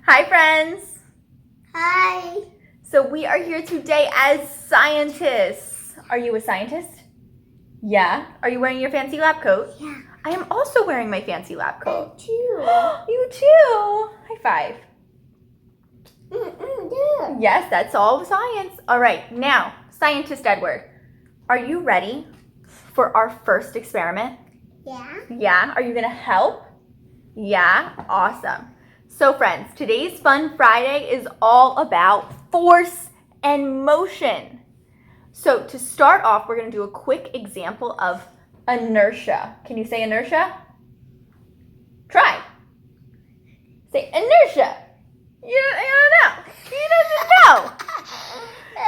Hi, friends. Hi. So we are here today as scientists. Are you a scientist? Yeah. Are you wearing your fancy lab coat? Yeah. I am also wearing my fancy lab coat. Me too. You too. High five. Yeah. Yes, that's all science. All right, now, Scientist Edward, are you ready for our first experiment? Yeah. Yeah. Are you going to help? Yeah. Awesome. So friends, today's Fun Friday is all about force and motion. So to start off, we're going to do a quick example of inertia. Can you say inertia? Try. Say inertia. You don't know. He doesn't know.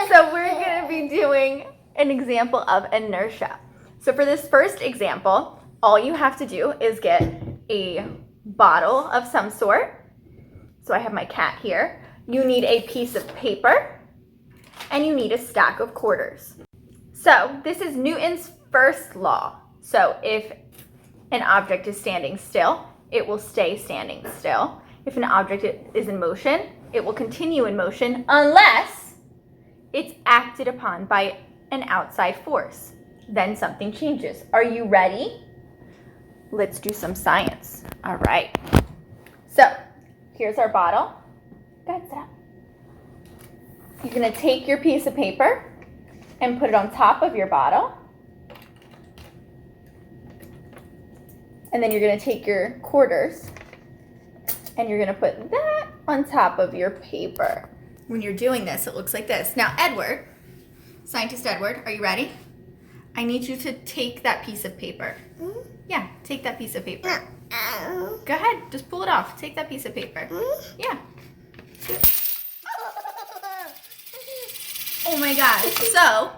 So we're going to be doing an example of inertia. So for this first example, all you have to do is get a bottle of some sort. So I have my cat here. You need a piece of paper and you need a stack of quarters. So this is Newton's first law. So if an object is standing still, it will stay standing still. If an object is in motion, it will continue in motion unless it's acted upon by an outside force. Then something changes. Are you ready? Let's do some science. All right. So here's our bottle. Go ahead, sit up. You're going to take your piece of paper and put it on top of your bottle. And then you're going to take your quarters and you're going to put that on top of your paper. When you're doing this, it looks like this. Now, Edward, Scientist Edward, are you ready? I need you to take that piece of paper. Yeah, take that piece of paper. Go ahead, just pull it off. Take that piece of paper. Yeah. Oh my gosh. So,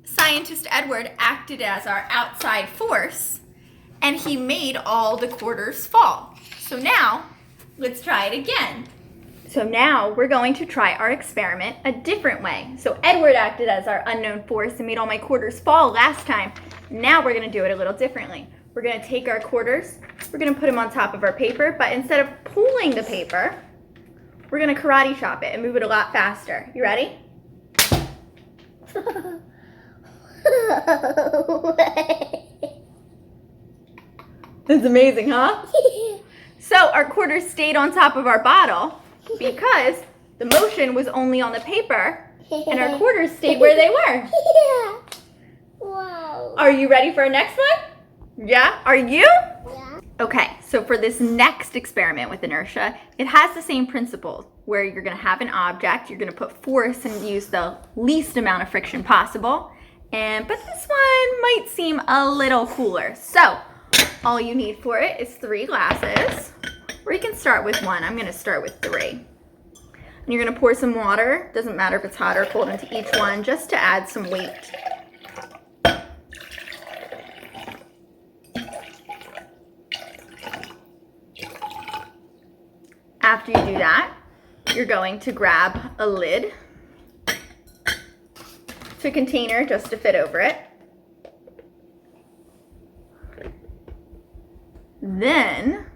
Scientist Edward acted as our outside force, and he made all the quarters fall. So now, let's try it again. So now we're going to try our experiment a different way. So Edward acted as our unknown force and made all my quarters fall last time. Now we're going to do it a little differently. We're going to take our quarters, we're going to put them on top of our paper, but instead of pulling the paper, we're going to karate chop it and move it a lot faster. You ready? That's amazing, huh? So our quarters stayed on top of our bottle because the motion was only on the paper and our quarters stayed where they were. Yeah. Wow. Are you ready for our next one? Yeah? Are you? Yeah. Okay, so for this next experiment with inertia, it has the same principles where you're going to have an object, you're going to put force and use the least amount of friction possible. But this one might seem a little cooler. So all you need for it is 3 glasses, or you can start with 1. I'm going to start with 3. And you're going to pour some water, doesn't matter if it's hot or cold, into each one just to add some weight. After you do that, you're going to grab a lid to a container just to fit over it. Then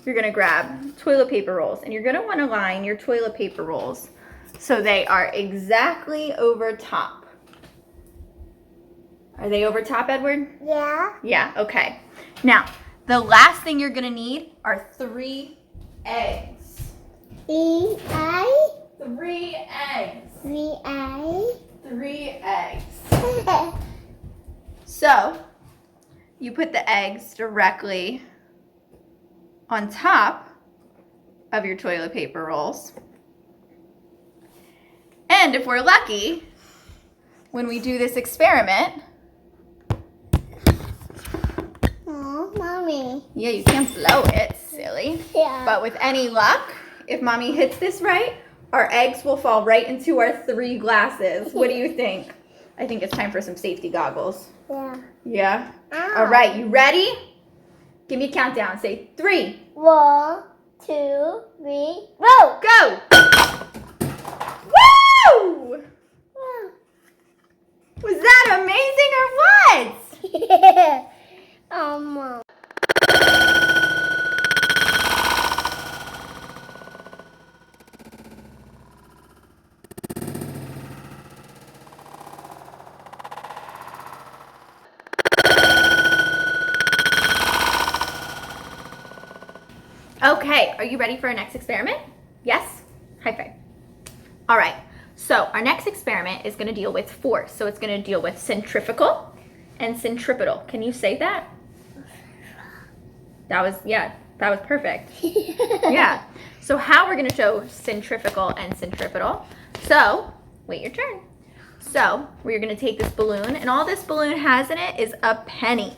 you're going to grab toilet paper rolls, and you're going to want to line your toilet paper rolls so they are exactly over top. Are they over top, Edward? Yeah. Yeah, okay. Now, the last thing you're going to need are 3 eggs. 3 eggs. 3 eggs. 3 eggs. 3 eggs. So, you put the eggs directly on top of your toilet paper rolls. And if we're lucky, when we do this experiment, Oh, Mommy. yeah, you can't blow it, silly. Yeah. But with any luck, if Mommy hits this right, our eggs will fall right into our 3 glasses. What do you think? I think it's time for some safety goggles. Yeah. Yeah? Ow. All right, you ready? Give me a countdown. Say 3. 1, 2, 3, roll! Go! Woo! Was that amazing or what? Mom. Okay, are you ready for our next experiment? Yes? High five. All right, so our next experiment is gonna deal with force. So it's gonna deal with centrifugal and centripetal. Can you say that? That was perfect. Yeah. So how we're gonna show centrifugal and centripetal. So, wait your turn. So we're gonna take this balloon, and all this balloon has in it is a penny.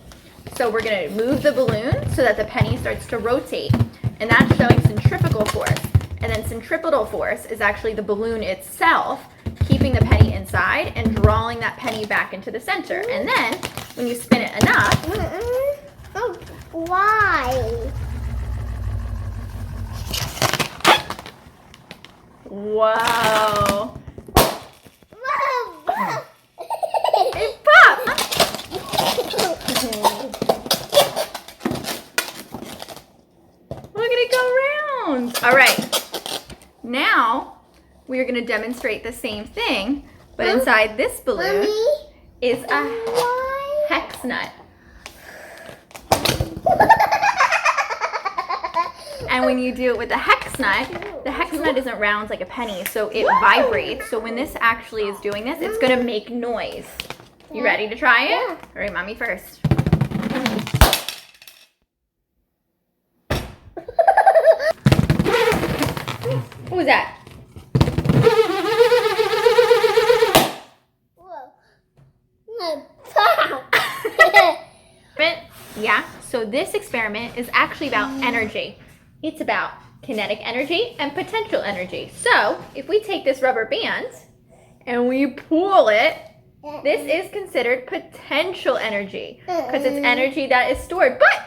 So we're gonna move the balloon so that the penny starts to rotate, and that's showing centrifugal force. And then centripetal force is actually the balloon itself keeping the penny inside and drawing that penny back into the center. And then when you spin it enough, Oh, why? whoa, Whoa. it popped. Look at it go round. All right, now we are going to demonstrate the same thing, but inside this balloon Mommy, is a why? hex nut. And when you do it with the hex nut isn't round like a penny, so it vibrates. So when this actually is doing this, it's going to make noise. You ready to try it? Yeah. All right, mommy first. What was that? Whoa. No, pop. Yeah, so this experiment is actually about energy. It's about kinetic energy and potential energy. So if we take this rubber band and we pull it, this is considered potential energy because it's energy that is stored. But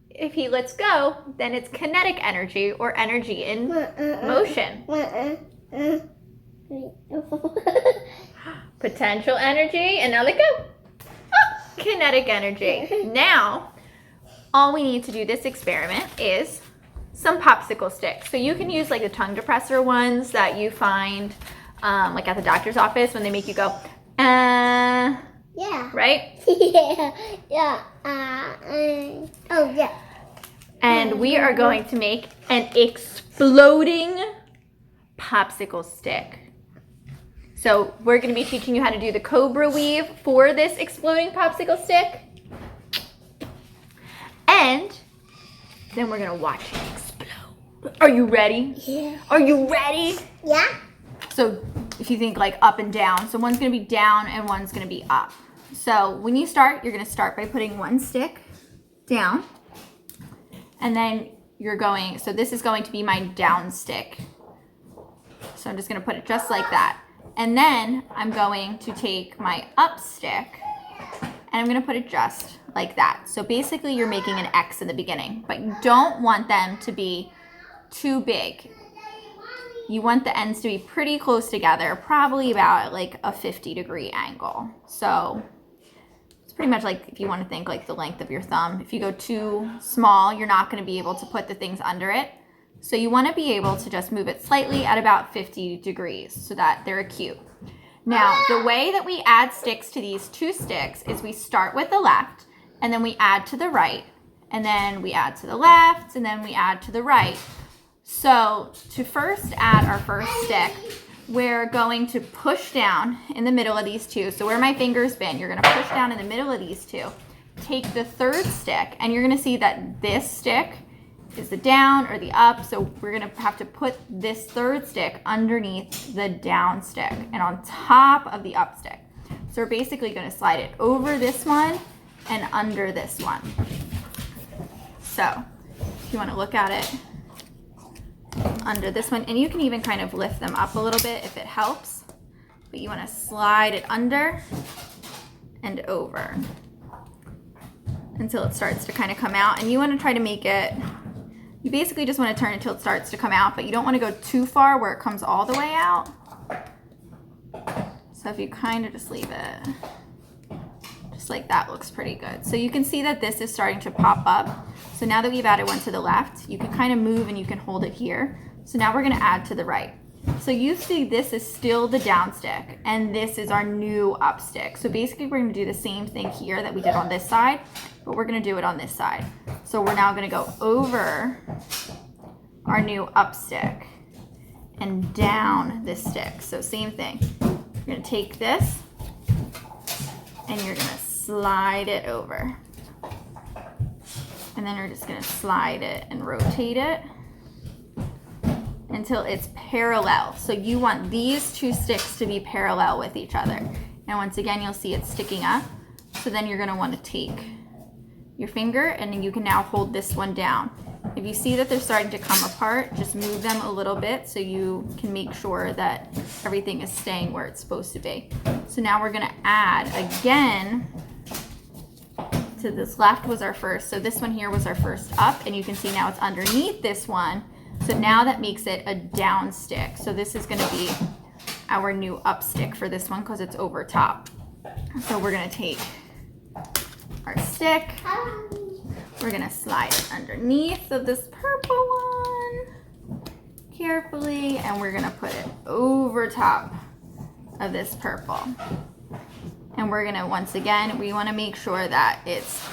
if he lets go, then it's kinetic energy or energy in motion. Potential energy, and now let go. Oh, kinetic energy. Now, all we need to do this experiment is some popsicle sticks. So you can use like the tongue depressor ones that you find like at the doctor's office when they make you go, Yeah. right? Yeah. Oh, yeah. And we are going to make an exploding popsicle stick. So we're going to be teaching you how to do the cobra weave for this exploding popsicle stick. And then we're going to watch it explode. Are you ready? Yeah. Are you ready? Yeah. So if you think like up and down, so one's going to be down and one's going to be up. So when you start, you're going to start by putting one stick down. And then you're going, so this is going to be my down stick. So I'm just going to put it just like that. And then I'm going to take my up stick and I'm going to put it just like that. So basically you're making an X in the beginning, but you don't want them to be too big. You want the ends to be pretty close together, probably about like a 50-degree angle. So it's pretty much like if you want to think like the length of your thumb. If you go too small, you're not going to be able to put the things under it. So you want to be able to just move it slightly at about 50 degrees so that they're acute. Now, the way that we add sticks to these two sticks is we start with the left, and then we add to the right, and then we add to the left, and then we add to the right. So to first add our first stick, we're going to push down in the middle of these two. So where my finger's been, you're going to push down in the middle of these two. Take the third stick, and you're going to see that this stick is the down or the up. So we're going to have to put this third stick underneath the down stick and on top of the up stick. So we're basically going to slide it over this one and under this one. So if you want to look at it, under this one, and you can even kind of lift them up a little bit if it helps, but you want to slide it under and over until it starts to kind of come out. And you want to try to make it, you basically just want to turn it until it starts to come out, but you don't want to go too far where it comes all the way out. So if you kind of just leave it just like that, looks pretty good. So you can see that this is starting to pop up. So now that we've added one to the left, you can kind of move and you can hold it here. So now we're going to add to the right. So you see this is still the down stick and this is our new up stick. So basically we're going to do the same thing here that we did on this side, but we're going to do it on this side. So we're now going to go over our new up stick and down this stick. So same thing. You're gonna take this and you're gonna slide it over. And then you're just gonna slide it and rotate it until it's parallel. So you want these two sticks to be parallel with each other. And once again, you'll see it sticking up. So then you're gonna wanna take your finger and then you can now hold this one down. If you see that they're starting to come apart, just move them a little bit so you can make sure that everything is staying where it's supposed to be. So now we're gonna add again to this left was our first. So this one here was our first up, and you can see now it's underneath this one. So now that makes it a down stick. So this is gonna be our new up stick for this one because it's over top. So we're gonna take our stick. We're gonna slide it underneath of this purple one carefully, and we're gonna put it over top of this purple. And we're gonna, once again, we wanna make sure that it's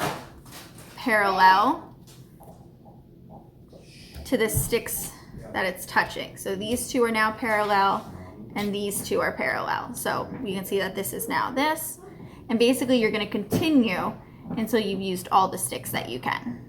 parallel to the sticks that it's touching. So these two are now parallel and these two are parallel. So you can see that this is now this. And basically you're gonna continue until you've used all the sticks that you can.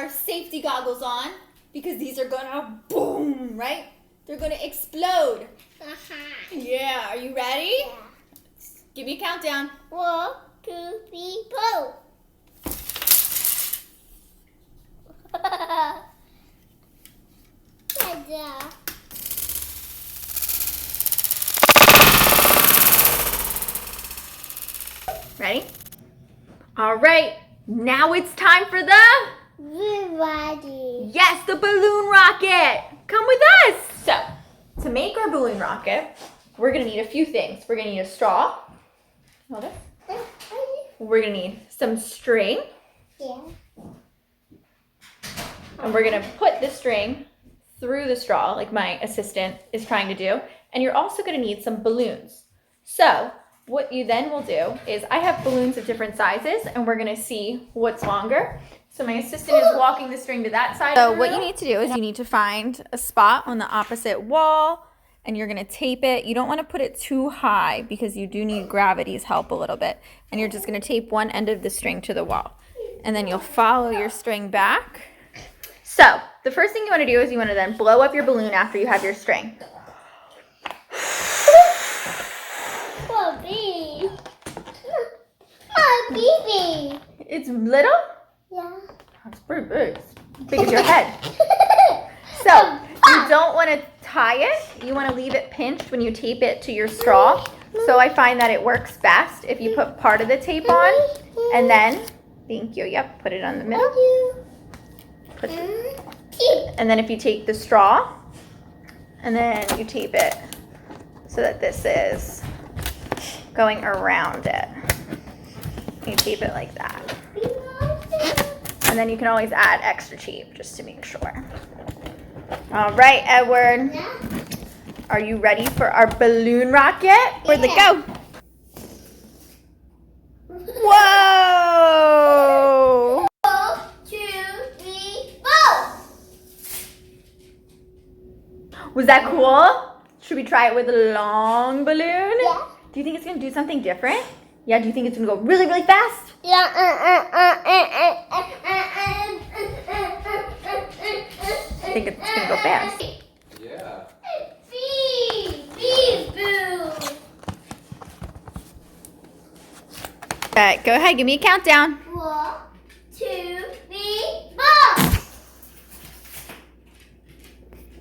Safety goggles on because these are gonna boom, right? They're gonna explode. Yeah, are you ready? Yeah. Give me a countdown. 1, 2, 3, go. Ready? All right, now it's time for the Everybody. yes, the balloon rocket. Come with us. So, to make our balloon rocket, we're gonna need a few things. We're gonna need a straw. Hold it. We're gonna need some string. Yeah. And we're gonna put the string through the straw, like my assistant is trying to do. And you're also gonna need some balloons. So, what you then will do is, I have balloons of different sizes, and we're gonna see what's longer. So my assistant is walking the string to that side. So what you need to do is you need to find a spot on the opposite wall, and you're gonna tape it. You don't wanna put it too high because you do need gravity's help a little bit. And you're just gonna tape one end of the string to the wall. And then you'll follow your string back. So the first thing you wanna do is you wanna then blow up your balloon after you have your string. Oh, baby. Oh, baby. It's little? Yeah. It's pretty big. As big as your head. So you don't want to tie it. You want to leave it pinched when you tape it to your straw. So I find that it works best if you put part of the tape on and then, thank you, yep, put it on the middle. Put it, and then if you take the straw and then you tape it so that this is going around it. You tape it like that. And then you can always add extra tape just to make sure. All right, Edward. Yeah. Are you ready for our balloon rocket? Where'd it go? Whoa! 1, 2, 3, go! Was that cool? Should we try it with a long balloon? Yeah. Do you think it's gonna do something different? Yeah, do you think it's gonna go really, really fast? Yeah. I think it's gonna go fast. Yeah. Boo. All right, go ahead, give me a countdown. 1, 2, 3, go!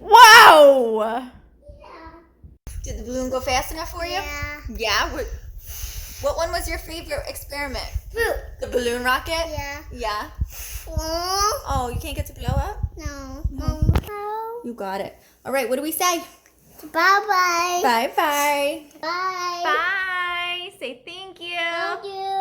Wow! Did the balloon go fast enough for you? Yeah. Yeah? What one was your favorite experiment? Fruit. The balloon rocket? Yeah. Yeah? Oh. Oh, you can't get to blow up? No. No. No. You got it. All right, what do we say? Bye-bye. Bye-bye. Bye. Bye. Say thank you. Thank you.